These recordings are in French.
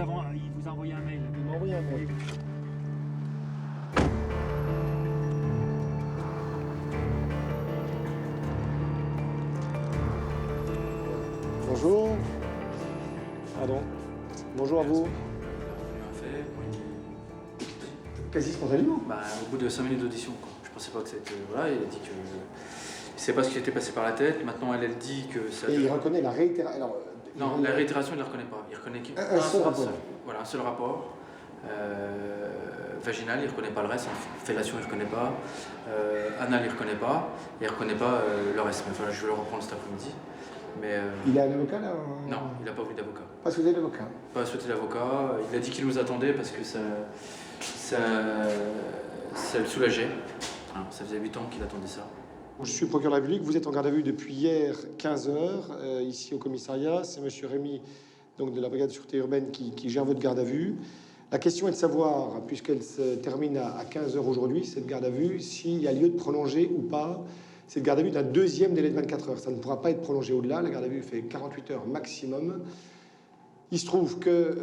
il vous a envoyé un mail. Il m'a envoyé un mail. Bonjour. Pardon. Bonjour à vous. Quasi spontanément. Bah, au bout de 5 minutes d'audition, quoi. Je pensais pas que c'était... Voilà, il a dit que... Il sait pas ce qui était passé par la tête. Maintenant, elle dit que ça... Et il reconnaît la réitération. Non, la réitération, il ne la reconnaît pas. Il reconnaît un seul rapport. Voilà, un seul rapport. Vaginal, il ne reconnaît pas le reste. Fellation, il ne reconnaît pas. Anal, il ne reconnaît pas. Et il ne reconnaît pas le reste. Mais, enfin, je vais le reprendre cet après-midi. Mais, il a un avocat là Non, il n'a pas voulu d'avocat. Pas souhaité l'avocat. Pas souhaité l'avocat. Il a dit qu'il nous attendait parce que ça le soulageait. Hein, ça faisait 8 ans qu'il attendait ça. Je suis procureur de la République. Vous êtes en garde à vue depuis hier 15h ici au commissariat. C'est M. Rémy, donc de la brigade de sûreté urbaine, qui gère votre garde à vue. La question est de savoir, puisqu'elle se termine à 15h aujourd'hui, cette garde à vue, s'il y a lieu de prolonger ou pas cette garde à vue d'un deuxième délai de 24 heures. Ça ne pourra pas être prolongé au-delà. La garde à vue fait 48 heures maximum. Il se trouve que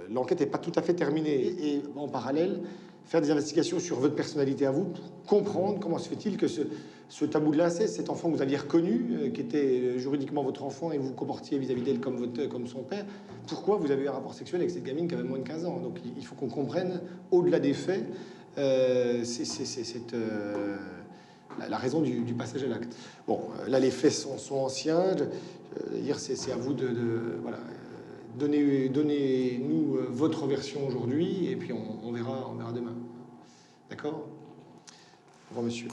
l'enquête n'est pas tout à fait terminée. Et en parallèle, faire des investigations sur votre personnalité à vous, pour comprendre comment se fait-il que ce tabou de l'inceste, cet enfant que vous aviez reconnu, qui était juridiquement votre enfant, et vous vous comportiez vis-à-vis d'elle comme son père, pourquoi vous avez eu un rapport sexuel avec cette gamine qui avait moins de 15 ans? Donc il faut qu'on comprenne, au-delà des faits, la raison du passage à l'acte. Bon, là, les faits sont anciens. C'est à vous de voilà, donnez-nous votre version aujourd'hui, et puis on verra demain. D'accord? Au revoir, monsieur.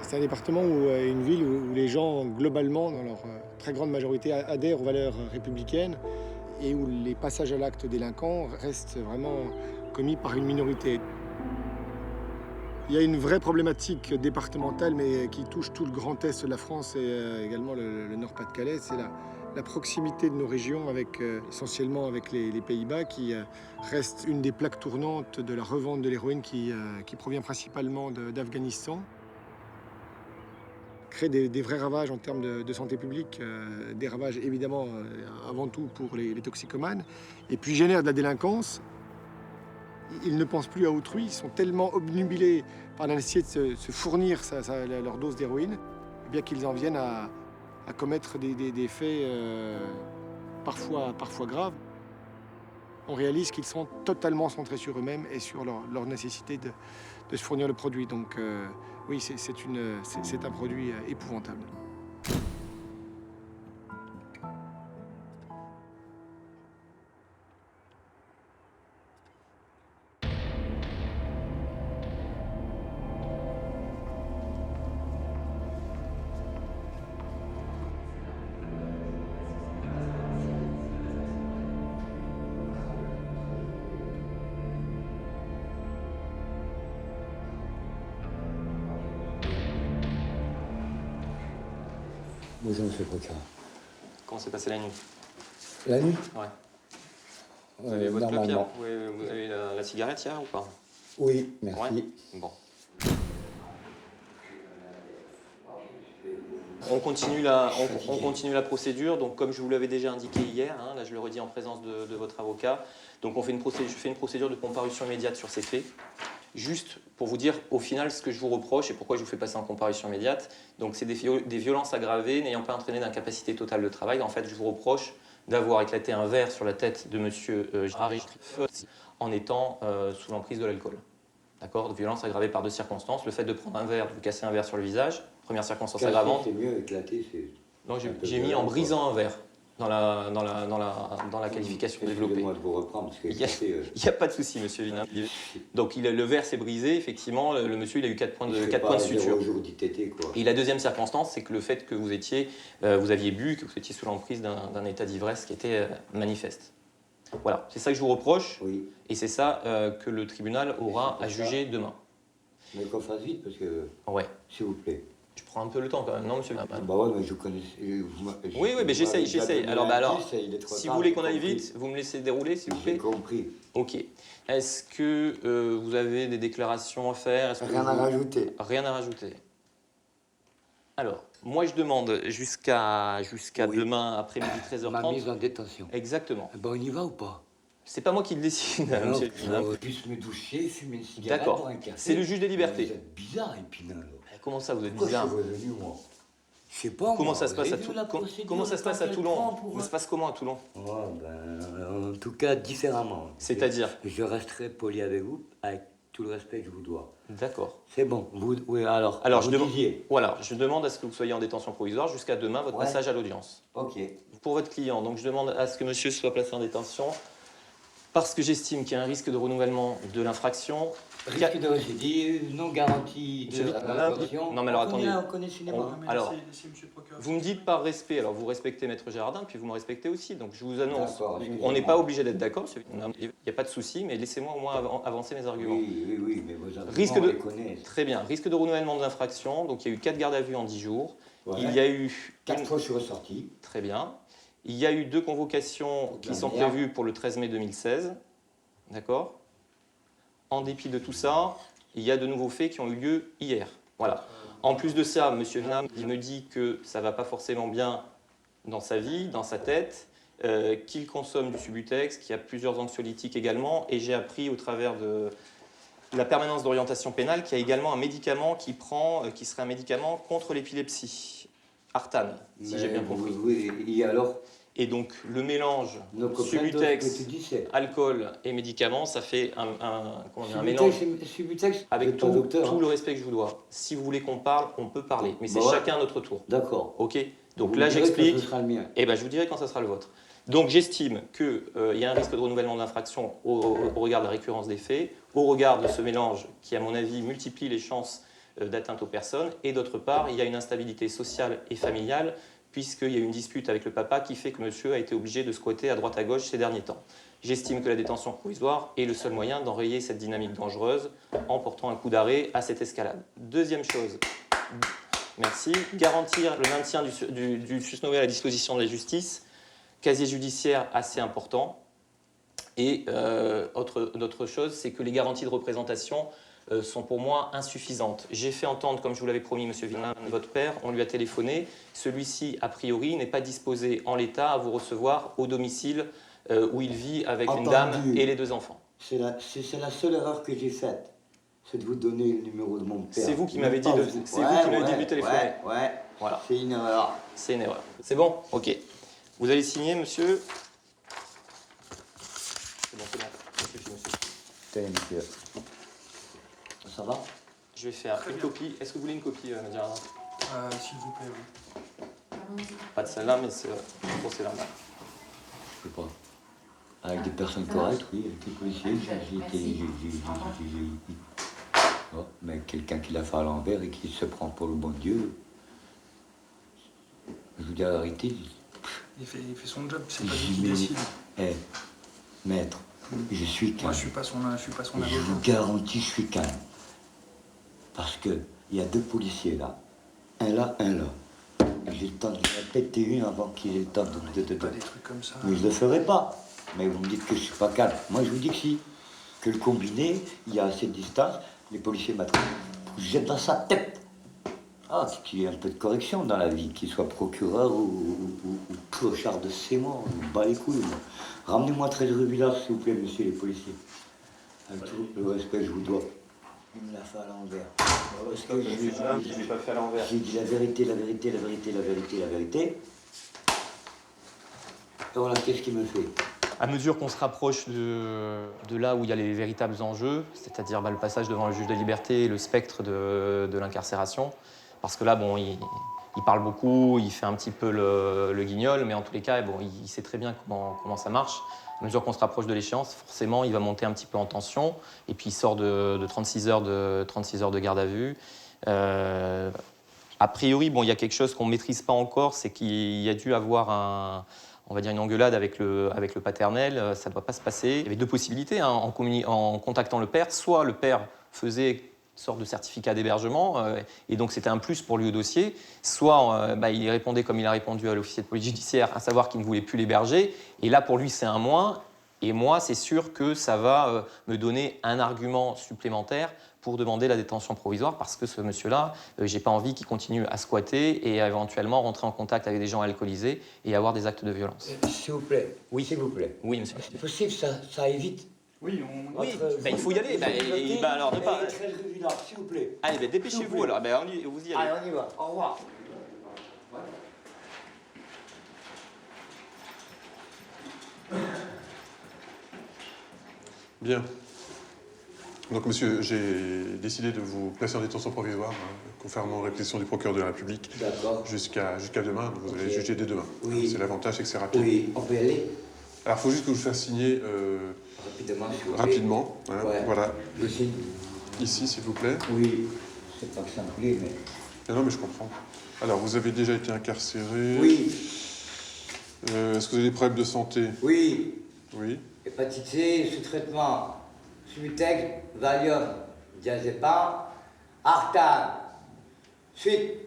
C'est un département une ville où les gens, globalement, dans leur très grande majorité, adhèrent aux valeurs républicaines et où les passages à l'acte délinquants restent vraiment commis par une minorité. Il y a une vraie problématique départementale, mais qui touche tout le Grand Est de la France et également le Nord-Pas-de-Calais, c'est la proximité de nos régions, essentiellement avec les Pays-Bas, qui reste une des plaques tournantes de la revente de l'héroïne qui provient principalement d'Afghanistan. Crée des vrais ravages en termes de santé publique, des ravages évidemment avant tout pour les toxicomanes, et puis génère de la délinquance. Ils ne pensent plus à autrui, ils sont tellement obnubilés par la nécessité de se fournir leur dose d'héroïne, eh bien qu'ils en viennent à commettre des faits parfois graves. On réalise qu'ils sont totalement centrés sur eux-mêmes et sur leur nécessité de se fournir le produit. Donc oui, c'est un produit épouvantable. Bonjour, monsieur le procureur. Comment s'est passée la nuit? La nuit? Ouais. Vous avez votre clope hier? Normalement. Vous avez eu la cigarette hier ou pas? Oui, merci. Ouais. Bon. On continue la procédure. Donc, comme je vous l'avais déjà indiqué hier, hein, là je le redis en présence de votre avocat, donc je fais une procédure de comparution immédiate sur ces faits. Juste pour vous dire, au final, ce que je vous reproche et pourquoi je vous fais passer en comparution immédiate, donc c'est des violences aggravées n'ayant pas entraîné d'incapacité totale de travail. En fait, je vous reproche d'avoir éclaté un verre sur la tête de monsieur Harry en étant sous l'emprise de l'alcool. D'accord? De violences aggravées par deux circonstances. Le fait de prendre un verre, de vous casser un verre sur le visage, Première circonstance Casser, aggravante. c'est mieux, éclater, c'est... Non, un peu j'ai mis violent, en quoi. brisant un verre dans la qualification développée. Excusez-moi de vous reprendre, parce que Il y a- éclater, Il n'y a pas de souci, monsieur Vina. Donc le verre s'est brisé, effectivement, le monsieur il a eu 4 points il de, fait 4 pas points de 0 suture. jour d'ITT, quoi. Et la deuxième circonstance, c'est que le fait que vous aviez bu, que vous étiez sous l'emprise d'un état d'ivresse qui était manifeste. Voilà, c'est ça que je vous reproche, Oui, et c'est ça que le tribunal aura c'est à pour ça. juger demain. mais qu'on fasse vite, parce que, Ouais, s'il vous plaît. je prends un peu le temps quand même, non, monsieur Vina? Bah ouais, mais je connais... Oui, mais j'essaye. Alors, si vous voulez qu'on aille vite, vous me laissez dérouler, s'il vous J'ai plaît. compris. Ok. Est-ce que vous avez des déclarations à faire? Est-ce que Rien à vous- rajouter. Rien à rajouter. Alors, moi je demande jusqu'à Oui. demain après-midi Ma 13h30. mise en détention. Exactement. Ben, on y va ou pas? C'est pas moi qui le décide, Non, monsieur. je puisse me doucher, fumer une cigarette, D'accord. boire un café. C'est le juge des libertés. Vous êtes bizarre, Épinal. Comment ça, vous êtes Pourquoi bizarre? je suis revenu, moi? Je sais pas, Comment moi. ça se passe à Vous avez vu Toulon? la procédure, Comment ça se passe à qu'elle Toulon? prend pour- Ça se passe comment à Toulon? Ouais, ben, en tout cas, différemment. C'est-à-dire? Je resterai poli avec vous, avec tout le respect que je vous dois. D'accord. C'est bon. Vous, oui, alors Je vous demande. disiez. Voilà, je demande à ce que vous soyez en détention provisoire jusqu'à demain, votre Ouais. passage à l'audience. Ok. Pour votre client, donc je demande à ce que monsieur soit placé en détention parce que j'estime qu'il y a un risque de renouvellement de l'infraction. Risque de récidive, non garantie Monsieur de Vite, réinsertion. non, mais alors, attendez. On connaît le cinéma. Alors, vous me dites par respect, alors vous respectez Maître Gérardin, puis vous me respectez aussi. Donc je vous annonce, D'accord, on n'est pas obligé d'être d'accord, monsieur Vite. Il n'y a pas de souci, mais laissez-moi au moins avancer mes arguments. Oui, mais vos arguments, Risque on de- les connaît. Très bien, risque de renouvellement de l'infraction, donc il y a eu 4 gardes à vue en 10 jours. Ouais. Il y a eu 4 fois, je suis ressorti. Très bien. Il y a eu 2 convocations qui sont Dernière. prévues pour le 13 mai 2016. D'accord? En dépit de tout ça, il y a de nouveaux faits qui ont eu lieu hier. Voilà. En plus de ça, M. Venam, il me dit que ça ne va pas forcément bien dans sa vie, dans sa tête, qu'il consomme du Subutex, qu'il y a plusieurs anxiolytiques également, et j'ai appris au travers de la permanence d'orientation pénale qu'il y a également un médicament qu'il prend, qui serait un médicament contre l'épilepsie, Artane, si j'ai bien compris. Oui, et alors, Et donc le mélange nos copains, Subutex, que tu dis, c'est... alcool et médicaments, ça fait un mélange. Subutex, Avec vous êtes pas tout, docteur, tout hein. le respect que je vous dois. Si vous voulez qu'on parle, on peut parler, mais c'est Bah ouais. chacun à notre tour. D'accord. Ok? Donc Vous là me direz que j'explique. Ce sera le mien. Eh ben, je vous dirai quand ça sera le vôtre. Donc j'estime qu'il y a un risque de renouvellement d'infraction au regard de la récurrence des faits, au regard de ce mélange qui, à mon avis, multiplie les chances d'atteinte aux personnes, et d'autre part, il y a une instabilité sociale et familiale, puisqu'il y a une dispute avec le papa qui fait que monsieur a été obligé de squatter à droite à gauche ces derniers temps. J'estime que la détention provisoire est le seul moyen d'enrayer cette dynamique dangereuse en portant un coup d'arrêt à cette escalade. Deuxième chose, merci, garantir le maintien du susnommé à la disposition de la justice, casier judiciaire assez important. Et autre chose, c'est que les garanties de représentation sont pour moi insuffisantes. J'ai fait entendre, comme je vous l'avais promis, monsieur Villemin, votre père, on lui a téléphoné. Celui-ci, a priori, n'est pas disposé en l'état à vous recevoir au domicile où il vit avec une dame et les 2 enfants. C'est la seule erreur que j'ai faite. C'est de vous donner le numéro de mon père. C'est vous qui m'avez dit Pas de- vous. c'est vous qui m'avez dit de lui téléphoner. Ouais, Voilà, c'est une erreur. c'est une erreur. C'est bon? Ok. Vous allez signer, monsieur? C'est bon, c'est bon. Monsieur. Putain, monsieur. Ça va? Je vais faire une copie. Est-ce que vous voulez une copie, Nadia? S'il vous plaît, oui. Pas de celle-là, mais c'est procès-verbal. Je sais pas. Avec des personnes correctes, oui, avec des policiers, oh, mais quelqu'un qui l'a fait à l'envers et qui se prend pour le bon Dieu. Je vous dis la vérité. Il fait son job, c'est pas lui J'y qui mets- décide. Eh, maître, je suis Moi, calme. je suis pas son Je avocat. vous garantis, je suis calme. Parce que il y a 2 policiers là. Un là, un là. J'ai le temps de la péter une avant qu'il ait le temps de... Pas des trucs comme ça. Mais je ne le ferai pas. Mais vous me dites que je ne suis pas calme. Moi, je vous dis que si. Que le combiné, il y a assez de distance. Les policiers m'attrapent. Je jette dans sa tête. Ah, qu'il y ait un peu de correction dans la vie. Qu'il soit procureur ou clochard de sément. Je me bats les couilles, moi. Ramenez-moi 13 rue Villars, s'il vous plaît, monsieur les policiers. Avec tout le respect que je vous dois. Il me l'a fait à l'envers. Parce que Je l'ai pas fait à l'envers. j'ai dit la vérité, la vérité, la vérité, la vérité, la vérité. Et voilà, qu'est-ce qu'il me fait? À mesure qu'on se rapproche de là où il y a les véritables enjeux, c'est-à-dire le passage devant le juge de liberté et le spectre de l'incarcération, parce que là, bon, il parle beaucoup, il fait un petit peu le guignol, mais en tous les cas, bon, il sait très bien comment ça marche. À mesure qu'on se rapproche de l'échéance, forcément, il va monter un petit peu en tension, et puis il sort de 36 heures de garde à vue. A priori, bon, il y a quelque chose qu'on ne maîtrise pas encore, c'est qu'il y a dû avoir on va dire une engueulade avec le paternel. Ça ne doit pas se passer. Il y avait deux possibilités hein, en contactant le père. Soit le père faisait une sorte de certificat d'hébergement, et donc c'était un plus pour lui au dossier. Soit il répondait comme il a répondu à l'officier de police judiciaire, à savoir qu'il ne voulait plus l'héberger. Et là, pour lui, c'est un moins. Et moi, c'est sûr que ça va me donner un argument supplémentaire pour demander la détention provisoire, parce que ce monsieur-là, j'ai pas envie qu'il continue à squatter et à éventuellement rentrer en contact avec des gens alcoolisés et avoir des actes de violence. S'il vous plaît. Oui. S'il vous plaît. Oui, monsieur. C'est possible, ça aille vite. Oui, Oui, il faut y aller. Alors, ne pas... S'il vous plaît. Allez, dépêchez-vous alors. Vous y allez. Allez, on y va. Au revoir. Bien. Donc, monsieur, j'ai décidé de vous placer en détention provisoire, conformément aux réquisitions du procureur de la République, D'accord. jusqu'à demain. Vous allez juger dès demain. Oui. C'est l'avantage, c'est que c'est rapide. Oui, on peut y aller Alors, il faut juste que je vous fasse signer rapidement. S'il vous plaît. rapidement. Hein, Ouais. Voilà. Le signe. Ici, s'il vous plaît. Oui. C'est pas que ça me plaît, mais... Non, mais je comprends. Alors, vous avez déjà été incarcéré. Oui. Est-ce que vous avez des problèmes de santé? Oui. Oui. Hépatite C, sous-traitement. Subutex, Valium, diazépam, Artan. Suite.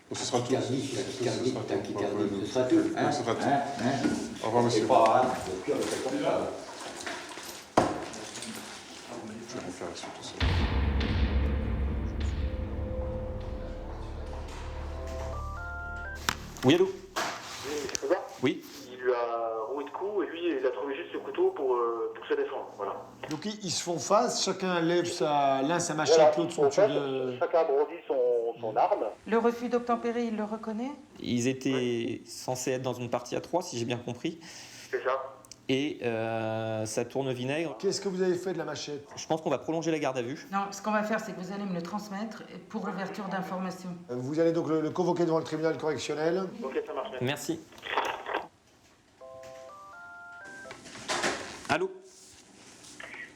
Bon, ce sera tout. Tachycardie, ce sera tout. Hein? Ce sera tout. Hein? Au revoir, monsieur. C'est pas, hein? Le pire, c'est comme ça. Je vais vous faire la suite aussi. Oui, allô? C'est ça. Oui. Il lui a roué de coups et lui, il a trouvé juste le couteau pour se défendre. Voilà. Donc ils se font face, chacun lève l'un sa machette, l'autre son En fait, tube de... chacun brandit son arme. Le refus d'obtempérer, il le reconnaît? Ils étaient censés être dans une partie à 3, si j'ai bien compris. C'est ça. Et ça tourne au vinaigre. Qu'est-ce que vous avez fait de la machette? Je pense qu'on va prolonger la garde à vue. Non, ce qu'on va faire, c'est que vous allez me le transmettre pour ouverture d'information. Vous allez donc le convoquer devant le tribunal correctionnel. Ok, ça marche. Merci. Allô?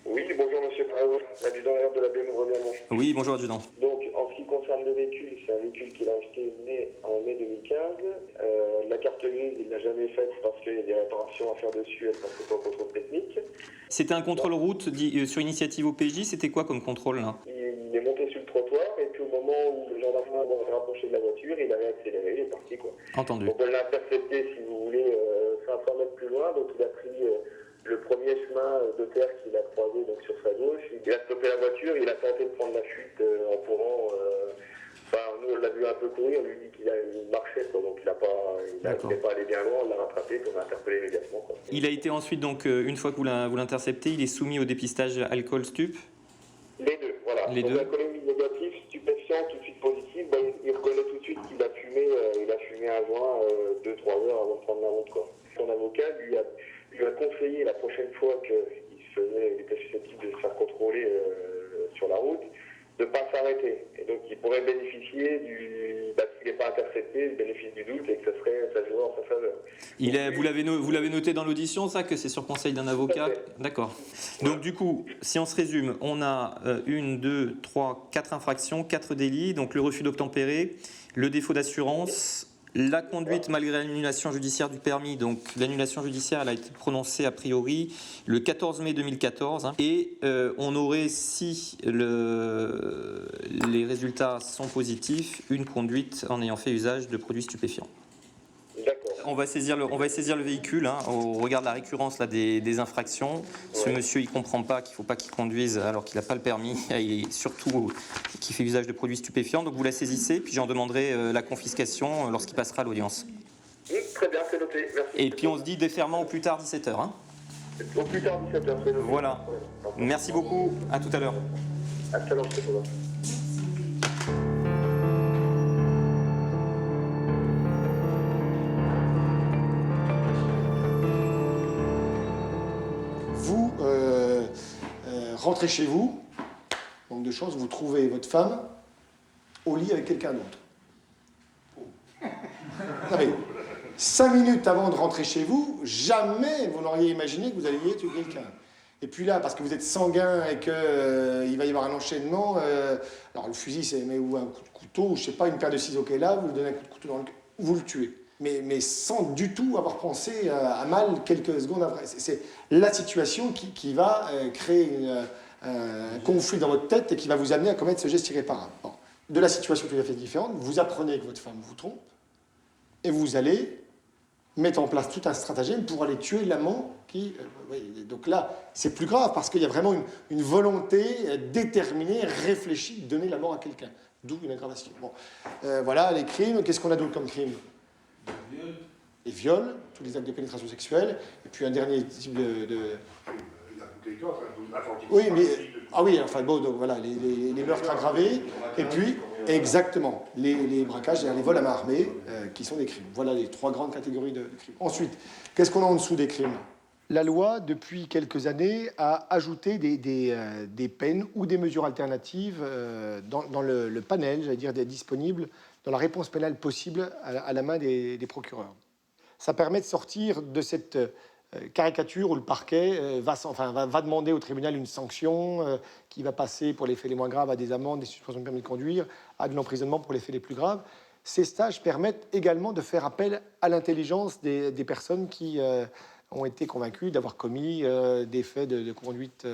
Oui, bonjour monsieur Traoré, l'adjudant de la BM Reviens. Oui, bonjour adjudant. Donc, en ce qui concerne le véhicule, c'est un véhicule qu'il a acheté en mai 2015. La carte grise, il ne l'a jamais faite parce qu'il y a des réparations à faire dessus, elle passait pas au contrôle technique. C'était un contrôle route sur initiative OPJ, c'était quoi comme contrôle là? Il est monté sur le trottoir et puis au moment où le gendarme s'est rapproché de la voiture, il avait accéléré, il est parti quoi. Entendu. Donc on l'a intercepté, si vous voulez, 500 mètres plus loin, donc il a pris le premier chemin de terre qu'il a croisé donc sur sa gauche. Il a stoppé la voiture, il a tenté de prendre la fuite en courant. Nous, on l'a vu un peu courir, on lui dit qu'il marchait, quoi, donc il n'est pas allé bien loin, on l'a rattrapé, puis on l'a interpellé immédiatement. Quoi. Il a été ensuite, donc, une fois que vous l'interceptez, il est soumis au dépistage alcool stup. Les deux, voilà. Les donc, deux. alcoolémie négative, stupéfiant, tout de suite positif, il reconnaît tout de suite qu'il a fumé un joint 2-3 heures avant de prendre la route. Quoi. Son avocat lui a conseillé la prochaine fois qu'il était susceptible de se faire contrôler sur la route, de ne pas s'arrêter. Et donc il pourrait bénéficier s'il n'est pas intercepté, du bénéfice du doute et que ça jouerait en sa faveur. Vous l'avez noté dans l'audition, ça, que c'est sur conseil d'un avocat? D'accord. Donc du coup, si on se résume, on a 1, 2, 3, 4 infractions, 4 délits, donc le refus d'obtempérer, le défaut d'assurance, la conduite malgré l'annulation judiciaire du permis. Donc l'annulation judiciaire, elle a été prononcée a priori le 14 mai 2014. Et on aurait, si les résultats sont positifs, une conduite en ayant fait usage de produits stupéfiants. D'accord. On va saisir le véhicule au regard de la récurrence là, des infractions. Ce monsieur, il ne comprend pas qu'il ne faut pas qu'il conduise alors qu'il n'a pas le permis et surtout qu'il fait usage de produits stupéfiants. Donc vous la saisissez, puis j'en demanderai la confiscation lorsqu'il passera à l'audience. Très bien, c'est noté. Merci. Et puis on se dit déferment au plus tard 17h. Hein. Au plus tard 17h, c'est noté. Voilà. Merci beaucoup. À tout à l'heure. À tout à l'heure, c'est bon. rentrez chez vous, manque de chance, vous trouvez votre femme au lit avec quelqu'un d'autre. Non mais, 5 minutes avant de rentrer chez vous, jamais vous n'auriez imaginé que vous alliez tuer quelqu'un. Et puis là, parce que vous êtes sanguin et qu'il va y avoir un enchaînement, alors le fusil, c'est ou un coup de couteau, ou je sais pas, une paire de ciseaux qui est là, vous lui donnez un coup de couteau dans le cœur, vous le tuez. Mais sans du tout avoir pensé à mal quelques secondes après. C'est la situation qui va créer un conflit dans votre tête et qui va vous amener à commettre ce geste irréparable. Bon. De la situation tout à fait différente, vous apprenez que votre femme vous trompe et vous allez mettre en place tout un stratagème pour aller tuer l'amant qui... donc là, c'est plus grave parce qu'il y a vraiment une volonté déterminée, réfléchie de donner la mort à quelqu'un. D'où une aggravation. Bon. Voilà les crimes. Qu'est-ce qu'on a d'autre comme crime? Les viols, tous les actes de pénétration sexuelle, et puis un dernier type de... Oui, mais... Ah oui, enfin bon, donc voilà, les meurtres aggravés, et puis, exactement, les braquages et les vols à main armée, qui sont des crimes. Voilà les 3 grandes catégories de crimes. Ensuite, qu'est-ce qu'on a en dessous des crimes? La loi, depuis quelques années, a ajouté des peines ou des mesures alternatives dans le panel, j'allais dire, disponibles dans la réponse pénale possible à la main des procureurs. Ça permet de sortir de cette caricature où le parquet va demander au tribunal une sanction qui va passer pour les faits les moins graves à des amendes, des suspensions de permis de conduire, à de l'emprisonnement pour les faits les plus graves. Ces stages permettent également de faire appel à l'intelligence des personnes qui ont été convaincues d'avoir commis des faits de conduite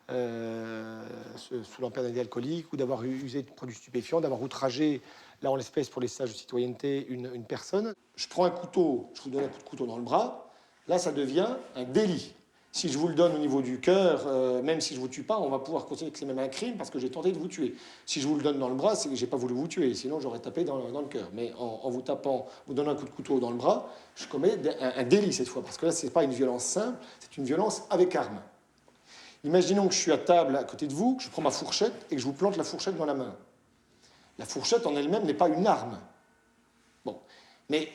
sous l'empire d'un alcoolique ou d'avoir usé de produits stupéfiants, d'avoir outragé, là en l'espèce pour les stages de citoyenneté, une personne. Je prends un couteau, je vous donne un coup de couteau dans le bras, là ça devient un délit. Si je vous le donne au niveau du cœur, même si je ne vous tue pas, on va pouvoir considérer que c'est même un crime parce que j'ai tenté de vous tuer. Si je vous le donne dans le bras, c'est que je n'ai pas voulu vous tuer, sinon j'aurais tapé dans le cœur. Mais en vous tapant, vous donnant un coup de couteau dans le bras, je commets un délit cette fois, parce que là, ce n'est pas une violence simple, c'est une violence avec arme. Imaginons que je suis à table à côté de vous, que je prends ma fourchette et que je vous plante la fourchette dans la main. La fourchette en elle-même n'est pas une arme. Bon, mais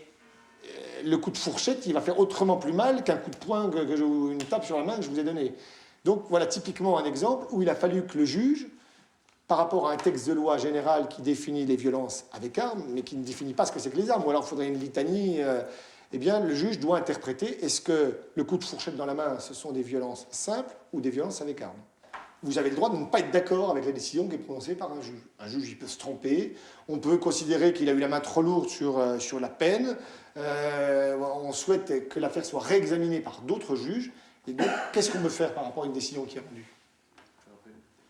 le coup de fourchette, il va faire autrement plus mal qu'un coup de poing, une tape sur la main que je vous ai donné. Donc voilà typiquement un exemple où il a fallu que le juge, par rapport à un texte de loi général qui définit les violences avec armes, mais qui ne définit pas ce que c'est que les armes, ou alors il faudrait une litanie, eh bien le juge doit interpréter est-ce que le coup de fourchette dans la main, ce sont des violences simples ou des violences avec armes. Vous avez le droit de ne pas être d'accord avec la décision qui est prononcée par un juge. Un juge, il peut se tromper. On peut considérer qu'il a eu la main trop lourde sur la peine. On souhaite que l'affaire soit réexaminée par d'autres juges. Et donc, qu'est-ce qu'on peut faire par rapport à une décision qui est rendue?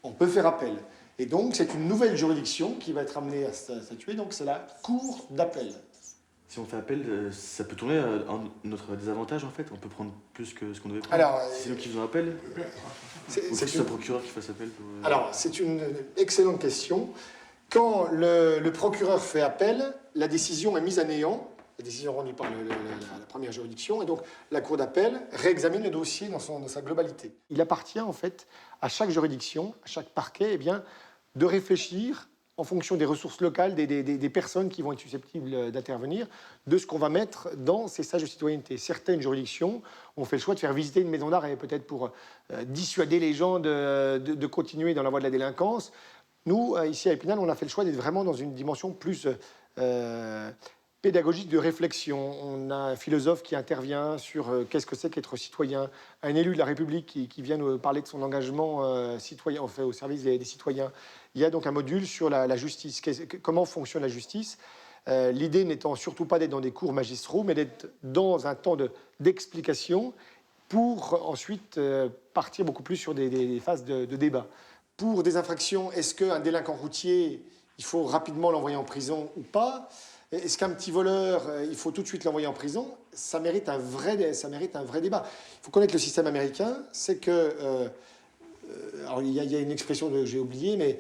On peut faire appel. Et donc, c'est une nouvelle juridiction qui va être amenée à statuer. Donc, c'est la cour d'appel. Si on fait appel, ça peut tourner en notre désavantage en fait. On peut prendre plus que ce qu'on devait prendre. Alors, c'est nous qui faisons appel. C'est le procureur qui fasse appel. Alors, c'est une excellente question. Quand le procureur fait appel, la décision est mise à néant, la décision rendue par la première juridiction, et donc la cour d'appel réexamine le dossier dans sa globalité. Il appartient en fait à chaque juridiction, à chaque parquet, eh bien, de réfléchir en fonction des ressources locales, des personnes qui vont être susceptibles d'intervenir, de ce qu'on va mettre dans ces stages de citoyenneté. Certaines juridictions ont fait le choix de faire visiter une maison d'arrêt, peut-être pour dissuader les gens de continuer dans la voie de la délinquance. Nous, ici à Épinal, on a fait le choix d'être vraiment dans une dimension plus pédagogique de réflexion. On a un philosophe qui intervient sur qu'est-ce que c'est qu'être citoyen, un élu de la République qui vient nous parler de son engagement citoyen, en fait, au service des citoyens. Il y a donc un module sur la justice, comment fonctionne la justice. L'idée n'étant surtout pas d'être dans des cours magistraux, mais d'être dans un temps d'explication pour ensuite partir beaucoup plus sur des phases de débat. Pour des infractions, est-ce qu'un délinquant routier, il faut rapidement l'envoyer en prison ou pas? Est-ce qu'un petit voleur, il faut tout de suite l'envoyer en prison? Ça mérite un vrai débat. Il faut connaître le système américain, c'est que... alors il y a une expression que j'ai oubliée, mais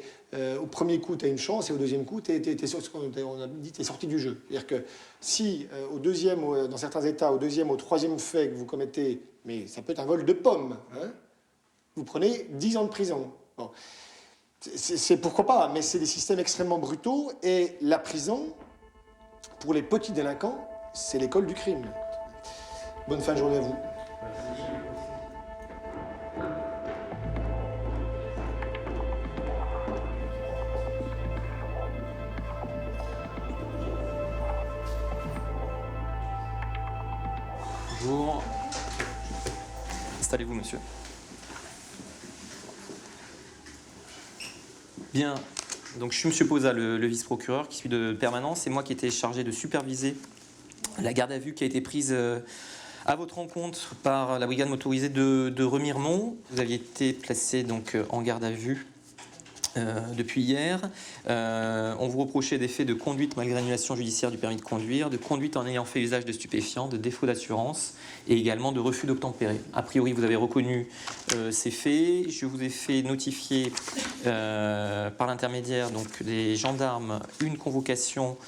au premier coup, tu as une chance, et au deuxième coup, on a dit, tu es sorti du jeu. C'est-à-dire que si, au deuxième, dans certains États, au deuxième, au troisième fait que vous commettez, mais ça peut être un vol de pommes, hein, vous prenez 10 ans de prison. Bon. C'est pourquoi pas, mais c'est des systèmes extrêmement brutaux, et la prison, pour les petits délinquants, c'est l'école du crime. Bonne fin de journée à vous. Bonjour. Installez-vous, monsieur. Bien. Donc, je suis monsieur Posa, le vice-procureur, qui suis de permanence. C'est moi qui étais chargé de superviser la garde à vue qui a été prise à votre rencontre par la brigade motorisée de Remiremont. Vous aviez été placé donc en garde à vue depuis hier. On vous reprochait des faits de conduite malgré annulation judiciaire du permis de conduire, de conduite en ayant fait usage de stupéfiants, de défaut d'assurance et également de refus d'obtempérer. A priori, vous avez reconnu ces faits. Je vous ai fait notifier par l'intermédiaire donc des gendarmes une convocation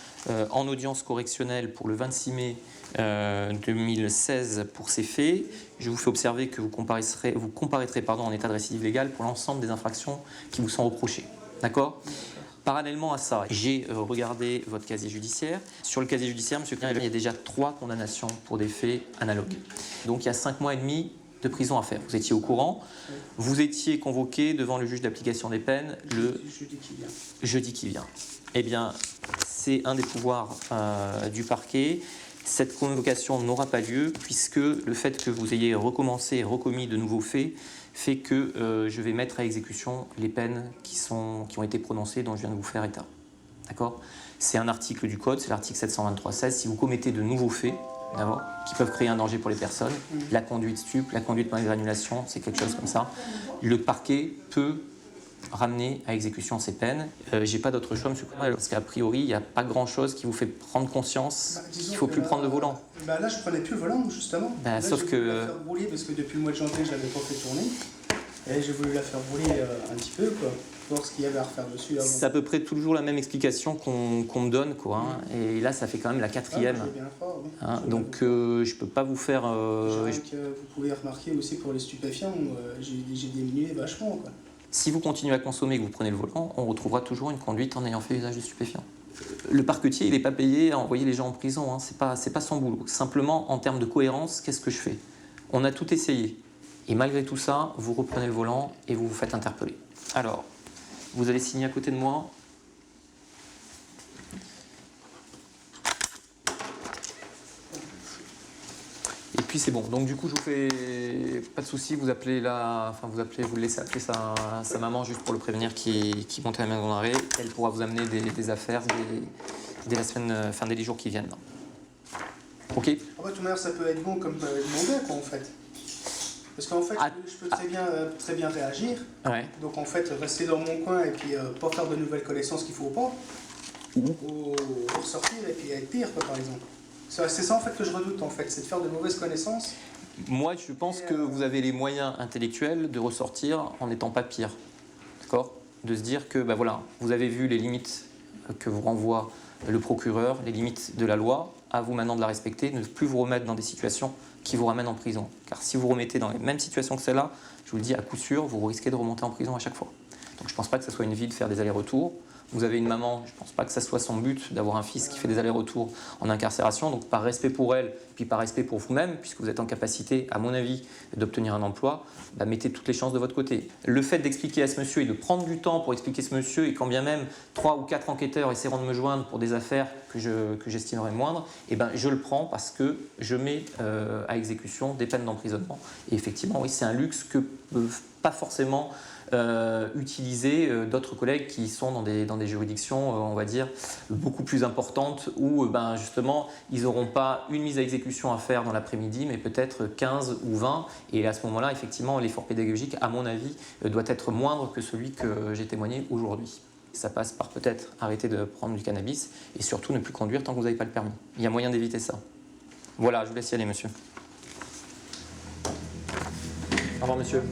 en audience correctionnelle pour le 26 mai 2016 pour ces faits. Je vous fais observer que vous comparaîtrez en état de récidive légale pour l'ensemble des infractions qui vous sont reprochées. D'accord ? Parallèlement à ça, j'ai regardé votre casier judiciaire. Sur le casier judiciaire, monsieur Klein, il y a déjà 3 condamnations pour des faits analogues. Donc il y a 5 mois et demi de prison à faire. Vous étiez au courant. Vous étiez convoqué devant le juge d'application des peines le jeudi qui vient. Eh bien, c'est un des pouvoirs du parquet. Cette convocation n'aura pas lieu puisque le fait que vous ayez recommencé et recommis de nouveaux faits fait que je vais mettre à exécution les peines qui ont été prononcées dont je viens de vous faire état. D'accord ? C'est un article du code, c'est l'article 723-16. Si vous commettez de nouveaux faits, d'abord, qui peuvent créer un danger pour les personnes, la conduite stup, la conduite malgré annulation, c'est quelque chose comme ça, le parquet peut ramener à exécution ces peines. J'ai pas d'autre choix, monsieur Courel, parce qu'a priori, il n'y a pas grand-chose qui vous fait prendre conscience qu'il ne faut plus prendre le volant. Là, je prenais plus le volant, justement. Là, Sauf j'ai que... voulu la faire rouler, parce que depuis le mois de janvier, je l'avais pas fait tourner. Et j'ai voulu la faire rouler un petit peu, quoi. Voir ce qu'il y avait à refaire dessus avant. C'est à peu près toujours la même explication qu'on me donne, quoi. Hein. Et là, ça fait quand même la 4e. Bien fort, oui. Hein. Donc, je peux pas vous faire... Vous pouvez remarquer aussi pour les stupéfiants, j'ai diminué vachement, quoi. Si vous continuez à consommer et que vous prenez le volant, on retrouvera toujours une conduite en ayant fait usage de stupéfiants. Le parquetier, il n'est pas payé à envoyer les gens en prison, hein. C'est pas son boulot. Simplement, en termes de cohérence, qu'est-ce que je fais ? On a tout essayé. Et malgré tout ça, vous reprenez le volant et vous vous faites interpeller. Alors, vous allez signer à côté de moi. Et puis c'est bon. Donc du coup, je vous fais pas de souci. Vous le laissez appeler sa maman juste pour le prévenir qui monte à la maison d'arrêt. Elle pourra vous amener des affaires dès la semaine, dès les jours qui viennent. Ok ? De toute manière, ça peut être bon comme demandé, quoi, en fait. Parce qu'en fait, je peux très bien réagir. Ouais. Donc en fait, rester dans mon coin et puis pas faire de nouvelles connaissances qu'il faut pas. Ou ressortir et puis être pire, quoi, par exemple. C'est ça en fait que je redoute, en fait, c'est de faire de mauvaises connaissances. Moi, je pense que vous avez les moyens intellectuels de ressortir en n'étant pas pire. D'accord ? De se dire que, vous avez vu les limites que vous renvoie le procureur, les limites de la loi. À vous maintenant de la respecter, ne plus vous remettre dans des situations qui vous ramènent en prison. Car si vous vous remettez dans les mêmes situations que celle-là, je vous le dis, à coup sûr, vous risquez de remonter en prison à chaque fois. Donc je ne pense pas que ce soit une vie de faire des allers-retours. Vous avez une maman, je ne pense pas que ça soit son but d'avoir un fils qui fait des allers-retours en incarcération. Donc par respect pour elle, puis par respect pour vous-même, puisque vous êtes en capacité, à mon avis, d'obtenir un emploi, mettez toutes les chances de votre côté. Le fait d'expliquer à ce monsieur et de prendre du temps pour expliquer ce monsieur, et quand bien même 3 ou 4 enquêteurs essaieront de me joindre pour des affaires que j'estimerais moindres, je le prends parce que je mets à exécution des peines d'emprisonnement. Et effectivement, oui, c'est un luxe que peuvent pas forcément utiliser d'autres collègues qui sont dans des juridictions, on va dire, beaucoup plus importantes où justement, ils n'auront pas une mise à exécution à faire dans l'après-midi, mais peut-être 15 ou 20. Et à ce moment-là, effectivement, l'effort pédagogique, à mon avis, doit être moindre que celui que j'ai témoigné aujourd'hui. Ça passe par peut-être arrêter de prendre du cannabis et surtout ne plus conduire tant que vous n'avez pas le permis. Il y a moyen d'éviter ça. Voilà, je vous laisse y aller, monsieur. Au revoir, monsieur.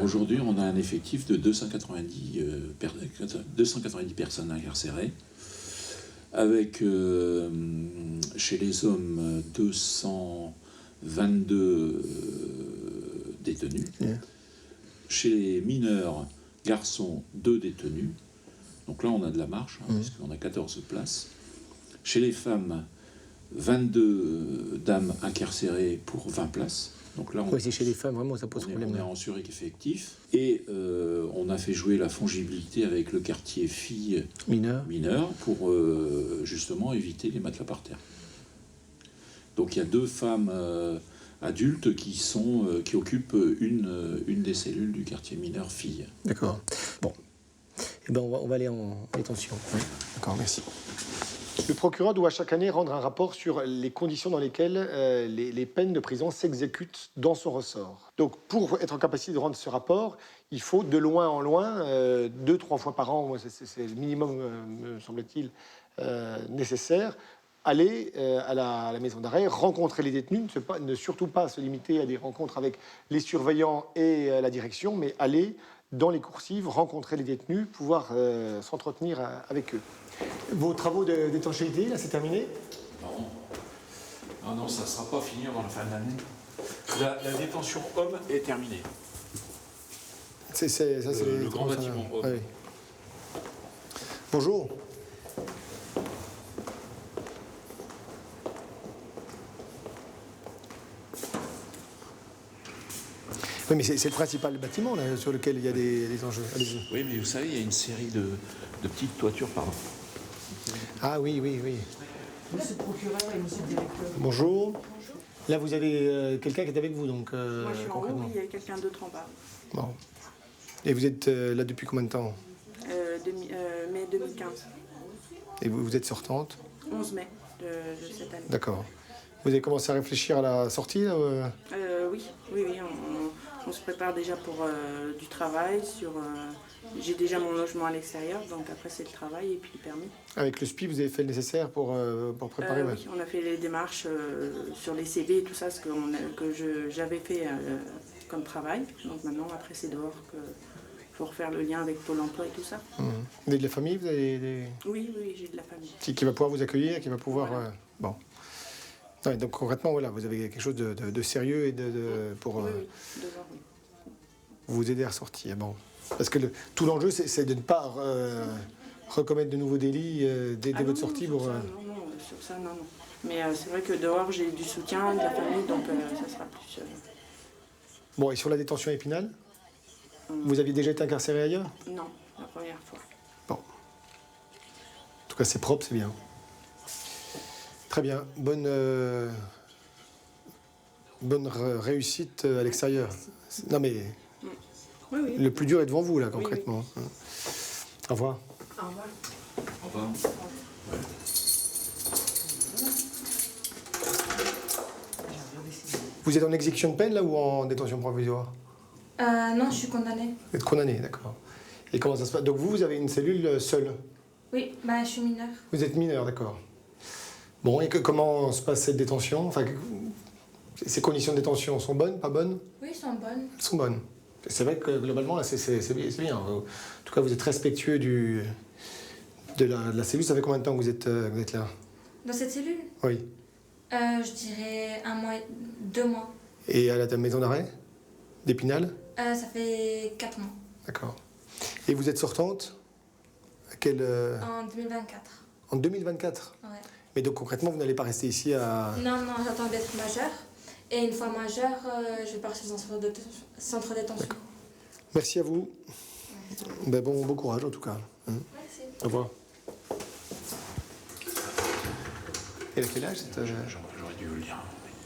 Aujourd'hui, on a un effectif de 290 personnes incarcérées, avec chez les hommes 222 détenus, chez les mineurs garçons 2 détenus, donc là on a de la marche, puisqu'on a 14 places, chez les femmes 22 dames incarcérées pour 20 places. Donc là, c'est chez les femmes, vraiment, ça pose problème. On est en sureffectif. Et on a fait jouer la fongibilité avec le quartier filles mineurs pour justement éviter les matelas par terre. Donc il y a 2 femmes adultes qui occupent une des cellules du quartier mineur filles. D'accord. Bon. Eh ben, on va aller en détention. Oui. D'accord, merci. Le procureur doit chaque année rendre un rapport sur les conditions dans lesquelles les peines de prison s'exécutent dans son ressort. Donc, pour être en capacité de rendre ce rapport, il faut de loin en loin, 2-3 fois par an, c'est le minimum, me semble-t-il, nécessaire, aller à la maison d'arrêt, rencontrer les détenus, ne surtout pas se limiter à des rencontres avec les surveillants et la direction, mais aller dans les coursives, rencontrer les détenus, pouvoir s'entretenir avec eux. Vos travaux d'étanchéité, là, c'est terminé? Non, ça ne sera pas fini avant la fin de l'année. La détention homme est terminée. C'est le grand bâtiment homme. Ah, oui. Bonjour. Oui, mais c'est le principal bâtiment là, sur lequel il y a des enjeux. Allez-y. Oui, mais vous savez, il y a une série de petites toitures, pardon. Ah oui. Monsieur le procureur et monsieur le directeur. Bonjour. Là, vous avez quelqu'un qui est avec vous, donc Moi, je suis en haut, il y a quelqu'un d'autre en bas. Bon. Et vous êtes là depuis combien de temps? Mai 2015. Et vous êtes sortante? 11 mai de cette année. D'accord. Vous avez commencé à réfléchir à la sortie là, Oui. On se prépare déjà pour du travail. J'ai déjà mon logement à l'extérieur, donc après c'est le travail et puis le permis. Avec le SPI, vous avez fait le nécessaire pour préparer Oui, on a fait les démarches sur les CV et tout ça, j'avais fait comme travail. Donc maintenant, après c'est dehors qu'il faut refaire le lien avec Pôle emploi et tout ça. Vous avez de la famille, vous avez des... Oui, j'ai de la famille. Qui va pouvoir vous accueillir, qui va pouvoir... Voilà. Bon. Ouais, donc concrètement, voilà, vous avez quelque chose de sérieux et pour Oui, devant, oui. vous aider à ressortir. Bon. Parce que tout l'enjeu, c'est de ne pas recommettre de nouveaux délits dès votre sortie. Sur ça, non. Mais c'est vrai que dehors, j'ai du soutien, de la famille, donc ça sera plus... Bon, et sur la détention Épinal, vous aviez déjà été incarcéré ailleurs? Non, la première fois. Bon. En tout cas, c'est propre, c'est bien. Très bien. Bonne réussite à l'extérieur. Non, mais Oui. le plus dur est devant vous, là, concrètement. Oui. Au revoir. Au revoir. Au revoir. Vous êtes en exécution de peine, là, ou en détention provisoire? Non, je suis condamnée. Vous êtes condamné, d'accord. Et comment ça se passe? Donc vous avez une cellule seule? Oui, je suis mineure. Vous êtes mineur, d'accord. Bon, et comment se passe cette détention? Enfin, ces conditions de détention sont bonnes, pas bonnes? Oui, elles sont bonnes. Elles sont bonnes. C'est vrai que globalement, là, c'est bien. En tout cas, vous êtes respectueux de la cellule. Ça fait combien de temps que vous êtes là? Dans cette cellule? Oui. Je dirais 1 mois, 2 mois. Et à la maison d'arrêt d'Épinal? Ça fait 4 mois. D'accord. Et vous êtes sortante? À quel, En 2024. En 2024? Ouais. Mais donc concrètement, vous n'allez pas rester ici à... Non, j'attends d'être majeure. Et une fois majeure, je vais partir dans le centre de détention. Merci à vous. Ben bon courage en tout cas. Merci. Au revoir. Elle a quel âge cette... J'aurais dû le dire.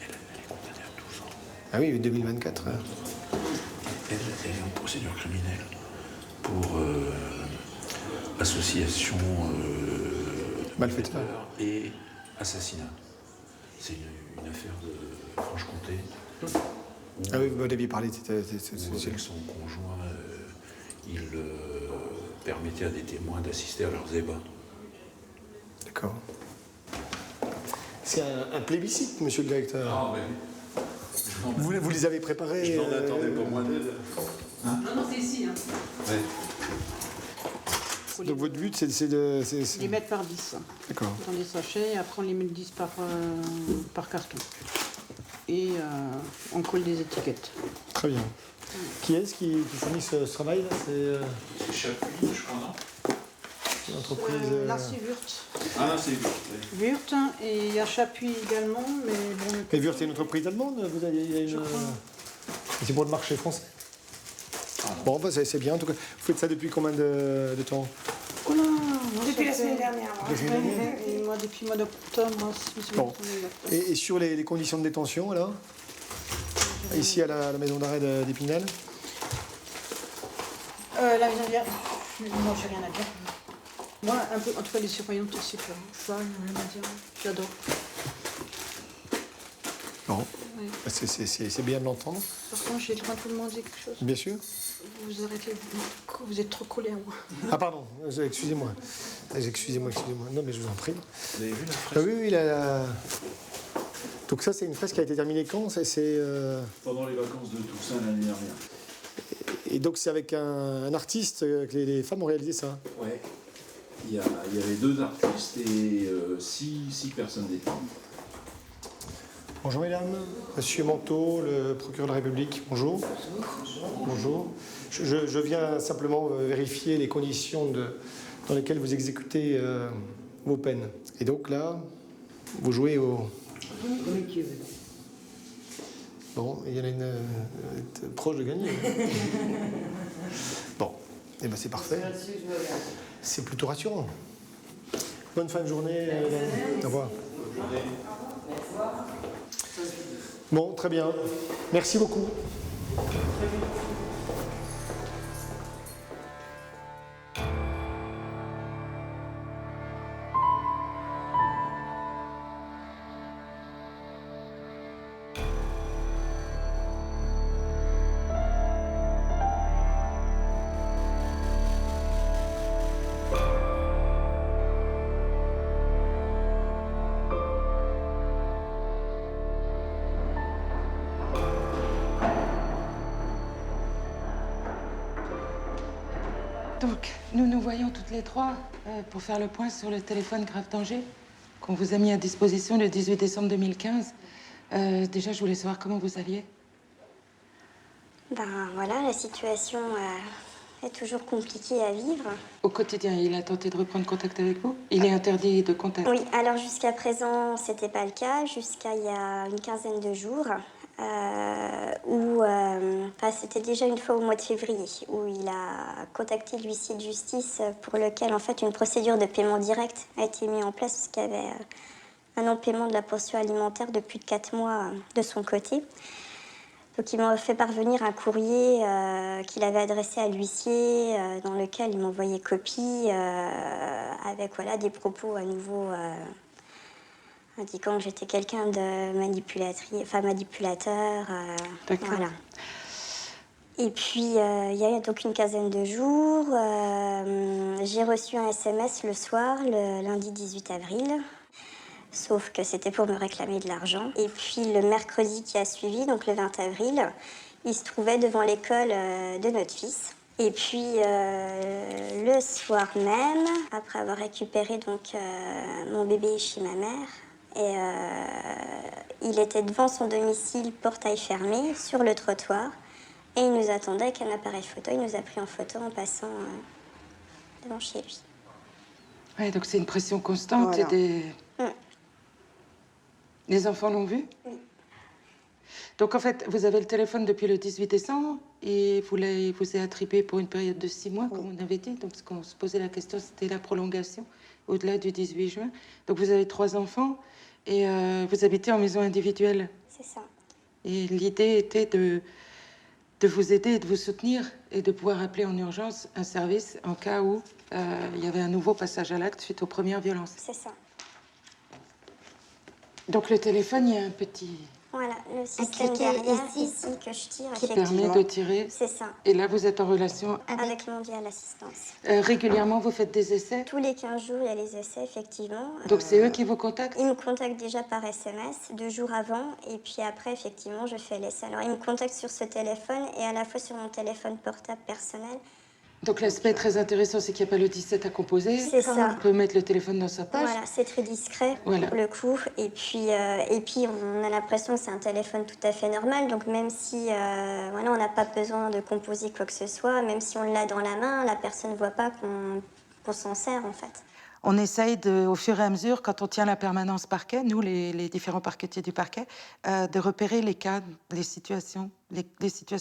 Elle est condamnée à 12 ans. Ah oui, 2024. Elle est en procédure criminelle pour association malfaiteur et assassinat. C'est une affaire de Franche-Comté. Ah oui, vous m'aviez parlé. Avec son conjoint, il permettait à des témoins d'assister à leurs ébats. D'accord. C'est un plébiscite, monsieur le directeur. Ah oui. Vous les avez préparés. Je n'en attendais pas moins d'elle. Hein? Non, c'est ici. Hein. Ouais. Donc votre but, c'est de... Les mettre par 10. D'accord. Dans des sachets, et après on les met 10 par carton. Et on colle des étiquettes. Très bien. Qui est-ce qui fournit ce travail là? C'est Chapuis, je crois, non? C'est l'entreprise... Là, c'est Wurt. Ah, là, c'est Wurt, et il y a Chapuis également, mais bon... Mais Wurt, c'est une entreprise allemande? Il y a une... C'est pour le marché français? Bon, bah, c'est bien en tout cas. Vous faites ça depuis combien de temps? Oh là, Depuis la semaine dernière. La semaine dernière? Et moi, depuis le mois d'octobre, moi, Bon. Et sur les conditions de détention, alors? Ici, à la maison d'arrêt d'Épinal? La maison d'arrêt, non, j'ai rien à dire. Moi, un peu, en tout cas, les surveillantes, c'est super. Ça, rien à dire. J'adore. Bon. Oui. C'est bien de l'entendre. Par contre, j'ai le droit de vous demander quelque chose. Bien sûr. Vous arrêtez, vous êtes trop collé à moi. Ah pardon, excusez-moi. Excusez-moi. Non mais je vous en prie. Vous avez vu la fresque? Ah oui, Donc ça c'est une fresque qui a été terminée quand? Pendant les vacances de Toussaint l'année dernière. Et donc c'est avec un artiste que les femmes ont réalisé ça? Ouais. Il y avait 2 artistes et 6 personnes détenues. Bonjour mesdames, monsieur Manteau, le procureur de la République, bonjour. Bonjour. Je viens simplement vérifier les conditions dans lesquelles vous exécutez vos peines. Et donc là, vous jouez au... Bon, il y en a une proche de gagner. Bon, et ben c'est parfait. C'est plutôt rassurant. Bonne fin de journée. Au revoir. Bon, très bien. Merci beaucoup. Donc, nous nous voyons toutes les trois pour faire le point sur le téléphone grave danger qu'on vous a mis à disposition le 18 décembre 2015. Déjà, je voulais savoir comment vous alliez. Ben voilà, la situation est toujours compliquée à vivre. Au quotidien, il a tenté de reprendre contact avec vous? Il est interdit de contact? Oui, alors jusqu'à présent, c'était pas le cas. Jusqu'à il y a une quinzaine de jours, c'était déjà une fois au mois de février, où il a contacté l'huissier de justice pour lequel, en fait, une procédure de paiement direct a été mise en place parce qu'il y avait un non-paiement de la pension alimentaire de plus de 4 mois de son côté. Donc il m'a fait parvenir un courrier qu'il avait adressé à l'huissier, dans lequel il m'envoyait copie avec des propos à nouveau indiquant que j'étais quelqu'un de manipulateur. Voilà. Et puis il y a donc une quinzaine de jours, j'ai reçu un SMS le soir, le lundi 18 avril. Sauf que c'était pour me réclamer de l'argent. Et puis le mercredi qui a suivi, donc le 20 avril, il se trouvait devant l'école de notre fils. Et puis le soir même, après avoir récupéré donc mon bébé chez ma mère, il était devant son domicile, portail fermé, sur le trottoir. Et il nous attendait avec un appareil photo. Il nous a pris en photo en passant devant chez lui. Ouais, donc c'est une pression constante. Voilà. Les enfants l'ont vu? Oui. Donc en fait, vous avez le téléphone depuis le 18 décembre et vous est attribué pour une période de 6 mois, comme on avait dit. Donc ce qu'on se posait la question, c'était la prolongation au-delà du 18 juin. Donc vous avez 3 enfants et vous habitez en maison individuelle. C'est ça. Et l'idée était de vous aider et de vous soutenir et de pouvoir appeler en urgence un service en cas où il y avait un nouveau passage à l'acte suite aux premières violences. C'est ça. Donc le téléphone, il y a un petit Voilà, le système derrière, ici, que je tire, qui permet de tirer. C'est ça. Et là, vous êtes en relation Avec Mondial Assistance. Régulièrement, vous faites des essais? Tous les 15 jours, il y a les essais, effectivement. Donc c'est eux qui vous contactent? Ils me contactent déjà par SMS, 2 jours avant, et puis après, effectivement, je fais l'essai. Alors, ils me contactent sur ce téléphone et à la fois sur mon téléphone portable personnel. Donc l'aspect très intéressant, c'est qu'il n'y a pas le 17 à composer. C'est ça. On peut mettre le téléphone dans sa poche. Voilà, c'est très discret Voilà. pour le coup. Et puis on a l'impression que c'est un téléphone tout à fait normal. Donc même si voilà, on n'a pas besoin de composer quoi que ce soit, même si on l'a dans la main, la personne ne voit pas qu'on s'en sert en fait. On essaye, au fur et à mesure, quand on tient la permanence parquet, nous, les différents parquetiers du parquet, de repérer les cas, les situations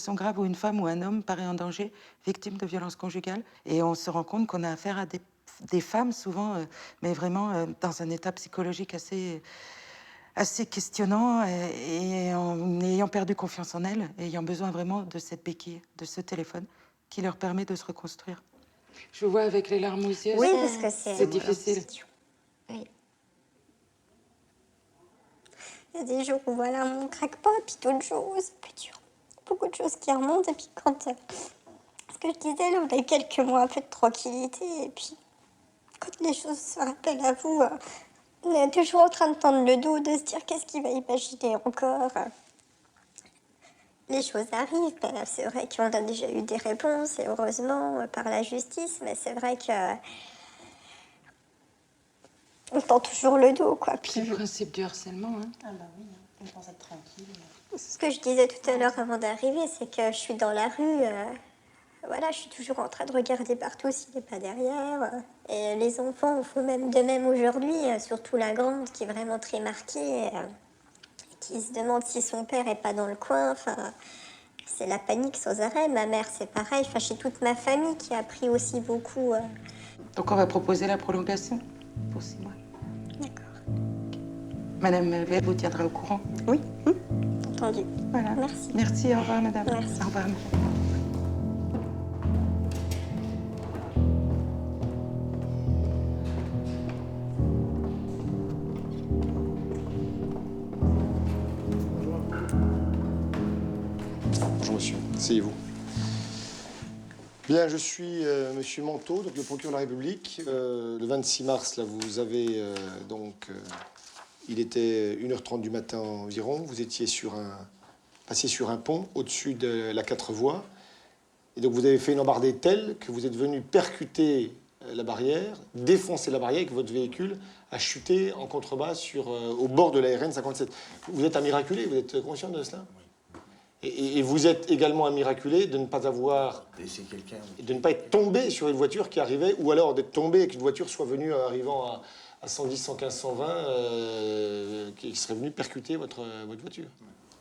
graves où une femme ou un homme paraît en danger, victime de violences conjugales. Et on se rend compte qu'on a affaire à des femmes, souvent, mais vraiment dans un état psychologique assez questionnant, et en ayant perdu confiance en elles, et ayant besoin vraiment de cette béquille, de ce téléphone, qui leur permet de se reconstruire. Je vous vois avec les larmes aux yeux. Oui, parce que c'est difficile. Oui. Il y a des jours où voilà, on ne craque pas, puis d'autres jours où c'est plus dur. Beaucoup de choses qui remontent, et puis quand... ce que je disais, là, on a eu quelques mois un peu de tranquillité, et puis quand les choses se rappellent à vous, on est toujours en train de tendre le dos, de se dire qu'est-ce qu'il va imaginer encore. Les choses arrivent, c'est vrai qu'on a déjà eu des réponses, et heureusement, par la justice, mais c'est vrai que... on tend toujours le dos, quoi. Puis... C'est le principe du harcèlement, hein. Ah bah oui, on pense être tranquille. Ce que je disais tout à l'heure avant d'arriver, c'est que je suis dans la rue, voilà, je suis toujours en train de regarder partout s'il n'est pas derrière. Et les enfants font même de même aujourd'hui, surtout la grande qui est vraiment très marquée, qui se demande si son père est pas dans le coin. Enfin, c'est la panique sans arrêt. Ma mère, c'est pareil. Enfin, j'ai toute ma famille qui a appris aussi beaucoup. Donc on va proposer la prolongation pour 6 mois. D'accord. Madame Vert vous tiendra au courant. Oui, entendu. Voilà. Merci. Merci, au revoir, madame. Merci. Au revoir. Bonjour monsieur, asseyez-vous. Bien, je suis monsieur Manteau, donc le procureur de la République. Le 26 mars, là, vous avez il était 1h30 du matin environ. Vous étiez passé sur un pont au-dessus de la 4 voies. Et donc vous avez fait une embardée telle que vous êtes venu percuter la barrière, défoncer la barrière et que votre véhicule a chuté en contrebas au bord de la RN 57. Vous êtes un miraculé, vous êtes conscient de cela ? Et vous êtes également un miraculé de ne pas avoir... de ne pas être tombé sur une voiture qui arrivait, ou alors d'être tombé et qu'une voiture soit venue arrivant à 110, 115, 120, qui serait venue percuter votre voiture.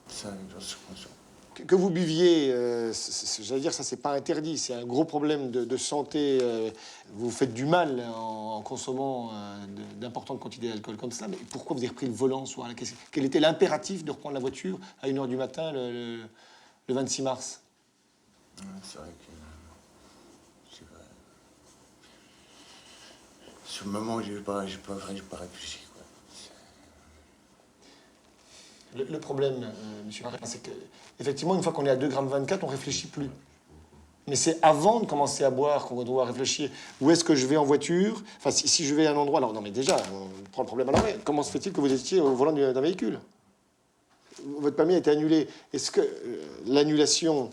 Ça, j'en suis conscient. Que vous buviez, j'allais dire, ça c'est pas interdit, c'est un gros problème de santé. Vous faites du mal en consommant d'importantes quantités d'alcool comme ça, mais pourquoi vous avez repris le volant ce soir-là ? Quel était l'impératif de reprendre la voiture à 1h du matin le 26 mars ? C'est vrai que... c'est vrai. Sur le moment, j'ai pas réfléchi. Le problème, monsieur Marin, c'est que, effectivement, une fois qu'on est à 2,24 g, on ne réfléchit plus. Mais c'est avant de commencer à boire qu'on doit réfléchir. Où est-ce que je vais en voiture ? Enfin, si je vais à un endroit... Alors, non, mais déjà, on prend le problème à l'envers. Comment se fait-il que vous étiez au volant d'un véhicule ? Votre permis a été annulé. Est-ce que l'annulation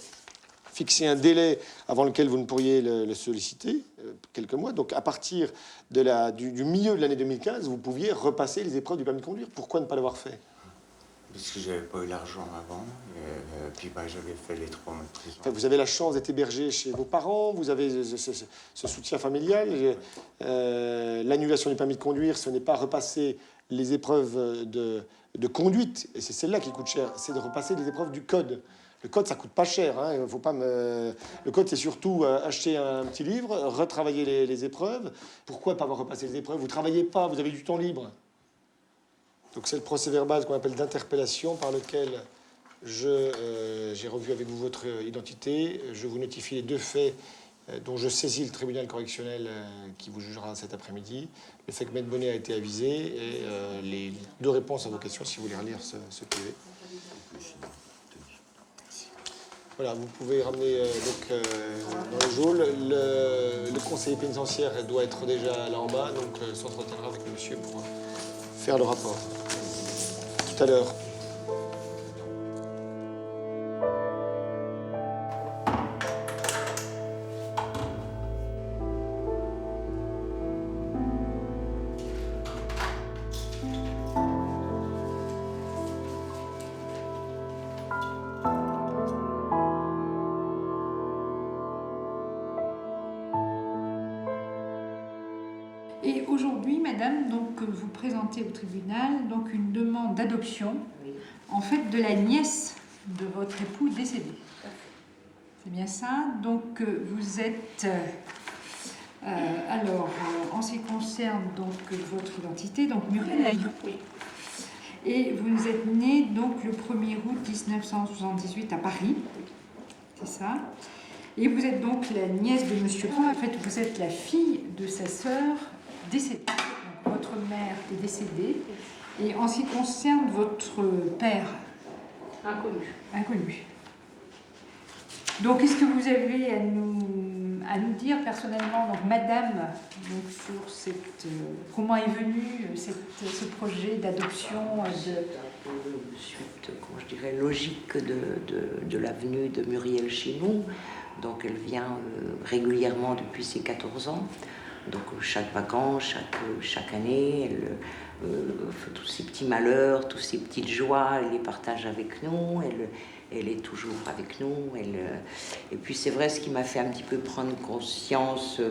fixait un délai avant lequel vous ne pourriez le solliciter, quelques mois ? Donc, à partir du milieu de l'année 2015, vous pouviez repasser les épreuves du permis de conduire. Pourquoi ne pas l'avoir fait ? Parce que j'avais pas eu l'argent avant, et puis j'avais fait les 3 mois de prison. Enfin, vous avez la chance d'être hébergé chez vos parents, vous avez ce soutien familial. L'annulation du permis de conduire, ce n'est pas repasser les épreuves de conduite, et c'est celle-là qui coûte cher, c'est de repasser les épreuves du code. Le code, ça coûte pas cher. Hein, faut pas Le code, c'est surtout acheter un petit livre, retravailler les épreuves. Pourquoi pas avoir repassé les épreuves ? Vous travaillez pas, vous avez du temps libre. Donc c'est le procès-verbal qu'on appelle d'interpellation par lequel j'ai revu avec vous votre identité. Je vous notifie les 2 faits dont je saisis le tribunal correctionnel qui vous jugera cet après-midi. Le fait que Maître Bonnet a été avisé et les 2 réponses à vos questions, si vous voulez relire ce PV. Voilà, vous pouvez ramener dans les geôles. Le conseiller pénitentiaire doit être déjà là en bas, donc s'entretiendra avec le monsieur pour faire le rapport. Tout à l'heure. Et aujourd'hui, madame, donc, vous présentez au tribunal donc, une demande d'adoption, en fait, de la nièce de votre époux décédé. C'est bien ça. Donc, vous êtes... en ce qui concerne donc, votre identité, donc Muriel, et vous êtes née donc, le 1er août 1978 à Paris, c'est ça. Et vous êtes donc la nièce de Monsieur Pont. En fait, vous êtes la fille de sa sœur décédée. Donc, votre mère est décédée. Et en ce qui concerne votre père, inconnu. Donc, qu'est-ce que vous avez à nous dire personnellement, donc, madame, donc, sur cette, comment est venu ce projet d'adoption suite, comment je dirais, logique de la venue de Muriel chez nous. Donc, elle vient régulièrement depuis ses 14 ans. Donc, chaque vacances, chaque année, elle fait tous ses petits malheurs, toutes ses petites joies, elle les partage avec nous. Elle est toujours avec nous. Et puis c'est vrai, ce qui m'a fait un petit peu prendre conscience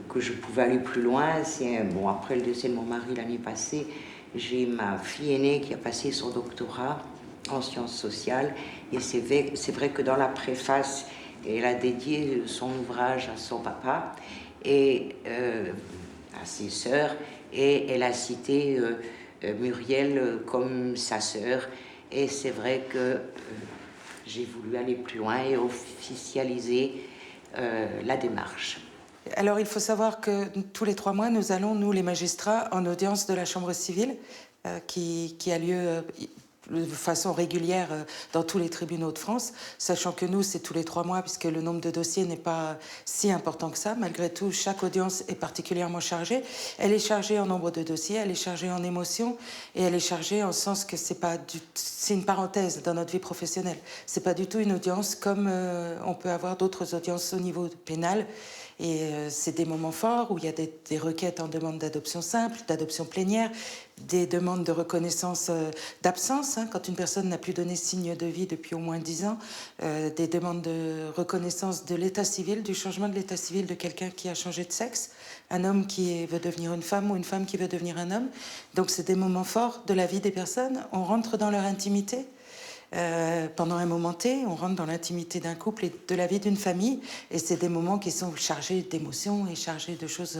que je pouvais aller plus loin, c'est, bon, après le décès de mon mari l'année passée, j'ai ma fille aînée qui a passé son doctorat en sciences sociales. Et c'est vrai que dans la préface, elle a dédié son ouvrage à son papa et à ses sœurs. Et elle a cité Muriel comme sa sœur. Et c'est vrai que j'ai voulu aller plus loin et officialiser la démarche. Alors, il faut savoir que tous les 3 mois, nous allons, nous les magistrats, en audience de la Chambre civile, qui a lieu de façon régulière dans tous les tribunaux de France, sachant que nous, c'est tous les 3 mois, puisque le nombre de dossiers n'est pas si important que ça. Malgré tout, chaque audience est particulièrement chargée. Elle est chargée en nombre de dossiers, elle est chargée en émotions, et elle est chargée en sens que c'est une parenthèse dans notre vie professionnelle. C'est pas du tout une audience comme on peut avoir d'autres audiences au niveau pénal. Et c'est des moments forts où il y a des requêtes en demande d'adoption simple, d'adoption plénière, des demandes de reconnaissance d'absence, hein, quand une personne n'a plus donné signe de vie depuis au moins 10 ans, des demandes de reconnaissance de l'état civil, du changement de l'état civil de quelqu'un qui a changé de sexe, un homme qui veut devenir une femme ou une femme qui veut devenir un homme. Donc c'est des moments forts de la vie des personnes. On rentre dans leur intimité. Pendant un moment T, on rentre dans l'intimité d'un couple et de la vie d'une famille, et c'est des moments qui sont chargés d'émotions et chargés de choses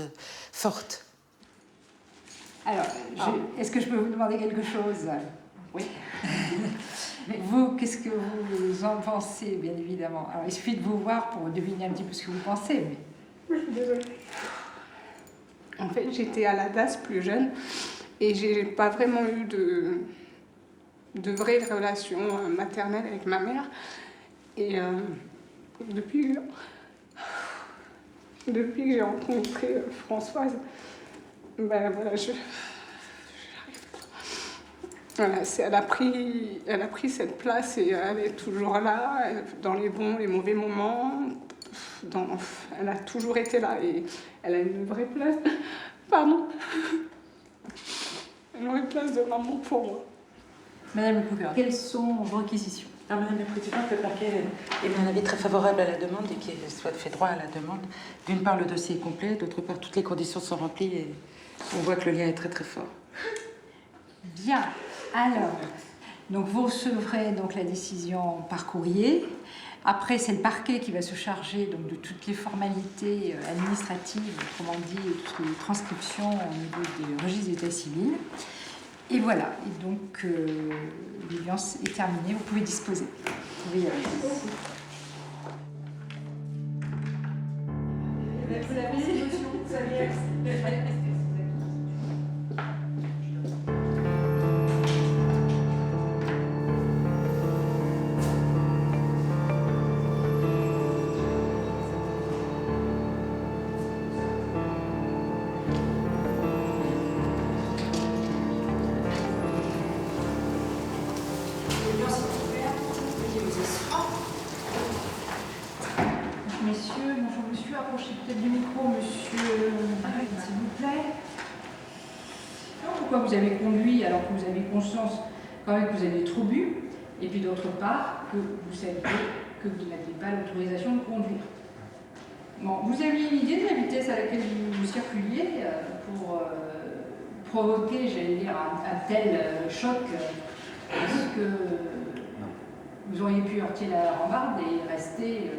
fortes. Alors, est-ce que je peux vous demander quelque chose? Oui. Vous, qu'est-ce que vous en pensez, bien évidemment? Alors, il suffit de vous voir pour deviner un petit peu ce que vous pensez, mais... Je suis désolée. En fait, j'étais à la DAS plus jeune, et j'ai pas vraiment eu de vraies relations maternelles avec ma mère. Et depuis que j'ai rencontré Françoise, ben voilà, voilà, elle a pris cette place et elle est toujours là, dans les bons, les mauvais moments. Elle a toujours été là et elle a une vraie place. Pardon. Une vraie place de maman pour moi. Madame le procureur, quelles sont vos réquisitions? Alors, Madame la Présidente, le parquet émet un avis très favorable à la demande et qui soit fait droit à la demande. D'une part, le dossier est complet, d'autre part, toutes les conditions sont remplies et on voit que le lien est très très fort. Bien. Alors, donc vous recevrez donc la décision par courrier. Après, c'est le parquet qui va se charger donc, de toutes les formalités administratives, autrement dit, toutes les transcriptions au niveau des registres d'état civil. Et voilà, et donc l'audience est terminée, vous pouvez disposer. Vous pouvez y aller. rapprocher peut-être du micro, monsieur, s'il vous plaît. Pourquoi vous avez conduit alors que vous avez conscience quand même que vous avez trop bu, et puis d'autre part que vous saviez que vous n'aviez pas l'autorisation de conduire. Bon, vous aviez une idée de la vitesse à laquelle vous circuliez pour provoquer, j'allais dire, un tel choc, parce que vous auriez pu heurter la rambarde et rester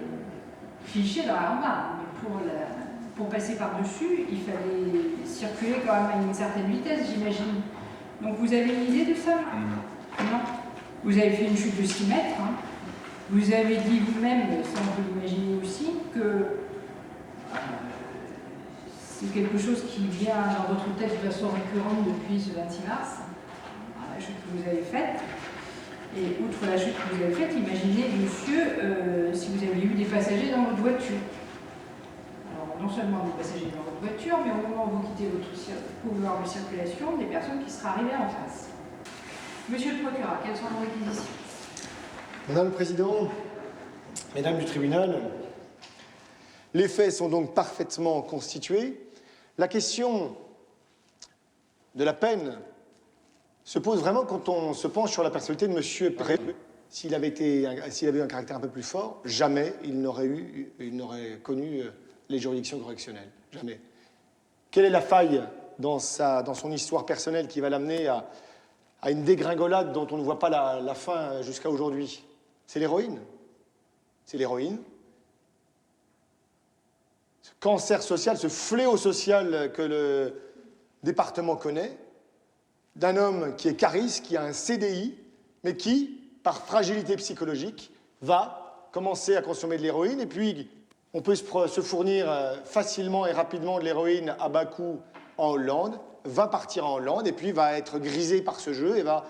fiché dans la rambarde. Mais pour passer par-dessus, il fallait circuler quand même à une certaine vitesse, j'imagine. Donc vous avez une idée de ça? Non. Vous avez fait une chute de 6 mètres. Hein. Vous avez dit vous-même, ça on peut l'imaginer aussi, que c'est quelque chose qui vient dans votre tête de façon récurrente depuis ce 26 mars, la chute que vous avez faite. Et outre la chute que vous avez faite, imaginez, monsieur, si vous aviez eu des passagers dans votre voiture. Alors, non seulement des passagers dans votre voiture, mais au moment où vous quittez votre pouvoir de circulation, des personnes qui seraient arrivées en face. Monsieur le procureur, quelles sont vos réquisitions? Madame le Président, Mesdames du tribunal, les faits sont donc parfaitement constitués. La question de la peine se pose vraiment quand on se penche sur la personnalité de M. Pré. S'il avait eu un caractère un peu plus fort, jamais il n'aurait connu les juridictions correctionnelles. Jamais. Quelle est la faille dans son histoire personnelle qui va l'amener à une dégringolade dont on ne voit pas la fin jusqu'à aujourd'hui? C'est l'héroïne. C'est l'héroïne. Ce cancer social, ce fléau social que le département connaît, d'un homme qui est cariste, qui a un CDI, mais qui, par fragilité psychologique, va commencer à consommer de l'héroïne. Et puis, on peut se fournir facilement et rapidement de l'héroïne à bas coût en Hollande, va partir en Hollande, et puis va être grisé par ce jeu, et va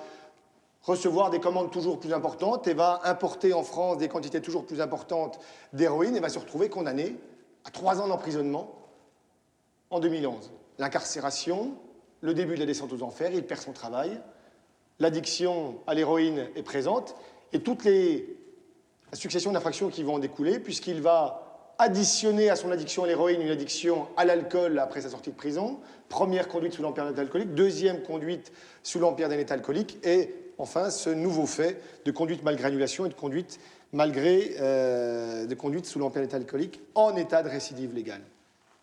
recevoir des commandes toujours plus importantes, et va importer en France des quantités toujours plus importantes d'héroïne, et va se retrouver condamné à 3 ans d'emprisonnement en 2011. L'incarcération, le début de la descente aux enfers, il perd son travail, l'addiction à l'héroïne est présente, et toute la succession d'infractions qui vont en découler, puisqu'il va additionner à son addiction à l'héroïne une addiction à l'alcool après sa sortie de prison, première conduite sous l'empire d'un état alcoolique, deuxième conduite sous l'empire d'un état alcoolique, et enfin ce nouveau fait de conduite malgré annulation et de conduite sous l'empire d'un état alcoolique en état de récidive légale.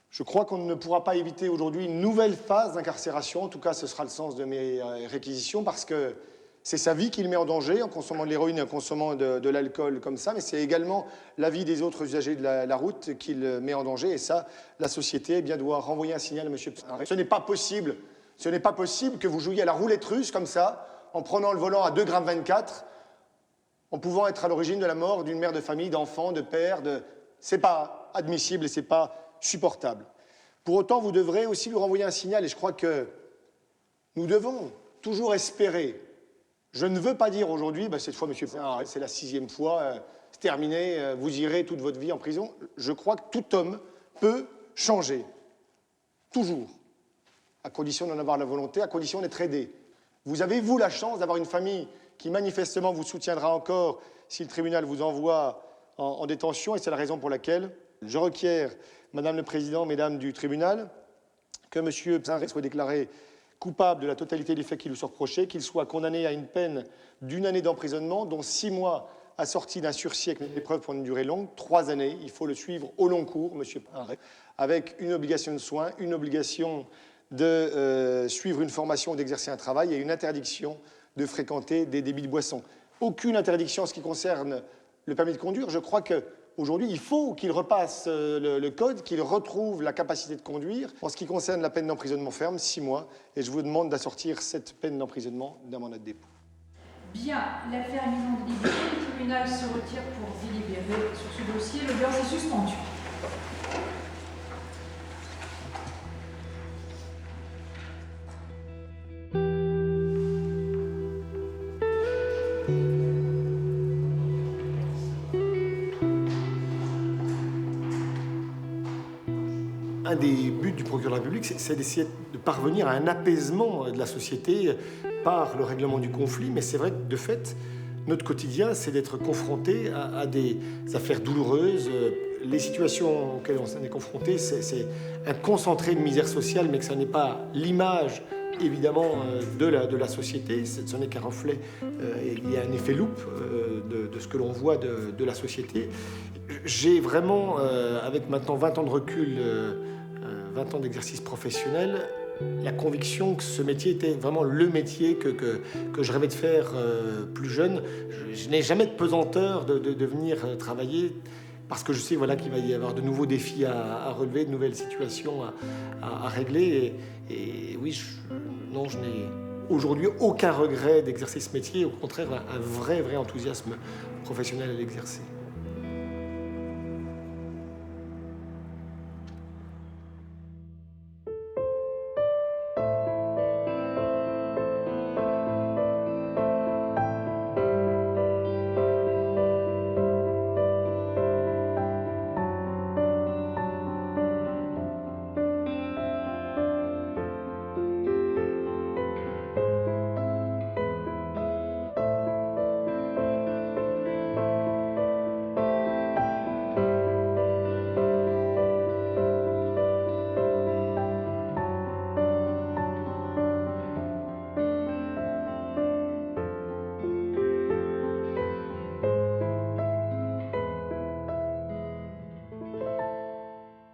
Je crois qu'on ne pourra pas éviter aujourd'hui une nouvelle phase d'incarcération. En tout cas, ce sera le sens de mes réquisitions, parce que c'est sa vie qu'il met en danger en consommant de l'héroïne et en consommant de l'alcool comme ça, mais c'est également la vie des autres usagers de la route qu'il met en danger. Et ça, la société eh bien, doit renvoyer un signal à M. Pinret. Ce n'est pas possible que vous jouiez à la roulette russe comme ça, en prenant le volant à 2,24 g, en pouvant être à l'origine de la mort d'une mère de famille, d'enfants, de pères. C'est pas admissible et c'est pas supportable. Pour autant, vous devrez aussi lui renvoyer un signal, et je crois que nous devons toujours espérer. Je ne veux pas dire aujourd'hui, cette fois, monsieur, c'est la 6e fois, c'est terminé, vous irez toute votre vie en prison. Je crois que tout homme peut changer, toujours, à condition d'en avoir la volonté, à condition d'être aidé. Vous avez, vous, la chance d'avoir une famille qui manifestement vous soutiendra encore si le tribunal vous envoie en détention, et c'est la raison pour laquelle je requiers, Madame le Président, Mesdames du tribunal, que M. Pinret soit déclaré coupable de la totalité des faits qui lui sont reprochés, qu'il soit condamné à une peine d'1 année d'emprisonnement, dont 6 mois assortis d'un sursis avec une épreuve pour une durée longue, 3 années. Il faut le suivre au long cours, M. Pinret, avec une obligation de soins, une obligation de suivre une formation ou d'exercer un travail et une interdiction de fréquenter des débits de boissons. Aucune interdiction en ce qui concerne le permis de conduire. Je crois qu'aujourd'hui, il faut qu'il repasse le code, qu'il retrouve la capacité de conduire. En ce qui concerne la peine d'emprisonnement ferme, 6 mois, et je vous demande d'assortir cette peine d'emprisonnement d'un mandat de dépôt. Bien, l'affaire est mise en délibéré. Le tribunal se retire pour délibérer sur ce dossier. L'audience est suspendue. Un des buts du procureur de la République, c'est d'essayer de parvenir à un apaisement de la société par le règlement du conflit, mais c'est vrai que, de fait, notre quotidien, c'est d'être confronté à des affaires douloureuses, les situations auxquelles on s'en est confronté, c'est un concentré de misère sociale, mais que ça n'est pas l'image, évidemment, de la société. Ce n'est qu'un reflet. Il y a un effet loupe de ce que l'on voit de la société. J'ai vraiment, avec maintenant 20 ans de recul, 20 ans d'exercice professionnel, la conviction que ce métier était vraiment le métier que je rêvais de faire plus jeune. Je n'ai jamais de pesanteur de venir travailler parce que je sais voilà, qu'il va y avoir de nouveaux défis à relever, de nouvelles situations à régler. Et oui, je n'ai aujourd'hui aucun regret d'exercer ce métier. Au contraire, un vrai enthousiasme professionnel à l'exercer.